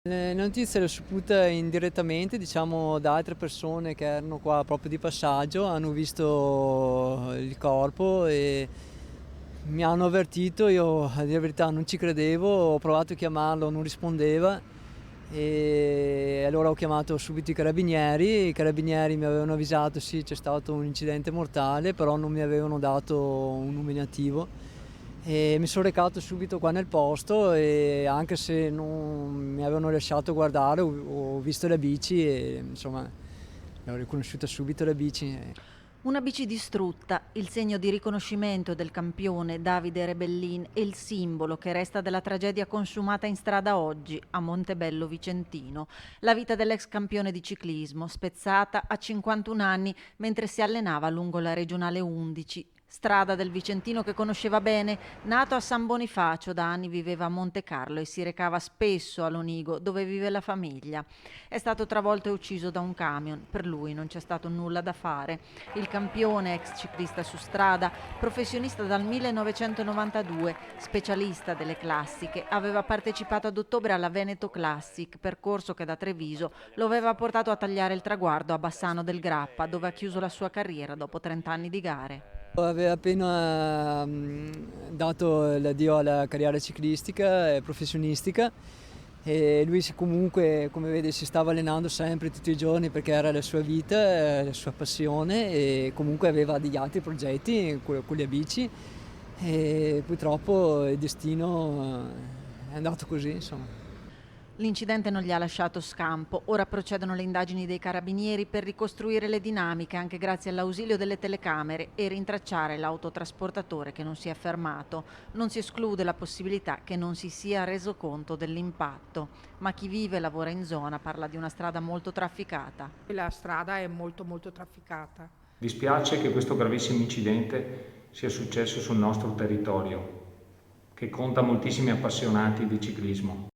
Le notizie le ho sapute indirettamente, diciamo, da altre persone che erano qua proprio di passaggio, hanno visto il corpo e mi hanno avvertito. Io, a dire la verità, non ci credevo, ho provato a chiamarlo, non rispondeva e allora ho chiamato subito i carabinieri mi avevano avvisato, sì, c'è stato un incidente mortale, però non mi avevano dato un nominativo. E mi sono recato subito qua nel posto e anche se non mi avevano lasciato guardare, ho visto le bici e insomma ho riconosciuto subito le bici. Una bici distrutta, il segno di riconoscimento del campione Davide Rebellin e il simbolo che resta della tragedia consumata in strada oggi a Montebello Vicentino. La vita dell'ex campione di ciclismo, spezzata a 51 anni mentre si allenava lungo la regionale 11, strada del Vicentino che conosceva bene. Nato a San Bonifacio, da anni viveva a Monte Carlo e si recava spesso a Lonigo, dove vive la famiglia. È stato travolto e ucciso da un camion. Per lui non c'è stato nulla da fare. Il campione, ex ciclista su strada, professionista dal 1992, specialista delle classiche, aveva partecipato ad ottobre alla Veneto Classic, percorso che da Treviso lo aveva portato a tagliare il traguardo a Bassano del Grappa, dove ha chiuso la sua carriera dopo 30 anni di gare. Aveva appena dato l'addio alla carriera ciclistica e professionistica e lui comunque, come vede, si stava allenando sempre tutti i giorni perché era la sua vita, la sua passione e comunque aveva degli altri progetti con le bici e purtroppo il destino è andato così, insomma. L'incidente non gli ha lasciato scampo. Ora procedono le indagini dei carabinieri per ricostruire le dinamiche anche grazie all'ausilio delle telecamere e rintracciare l'autotrasportatore che non si è fermato. Non si esclude la possibilità che non si sia reso conto dell'impatto, ma chi vive e lavora in zona parla di una strada molto trafficata. La strada è molto trafficata. Dispiace che questo gravissimo incidente sia successo sul nostro territorio, che conta moltissimi appassionati di ciclismo.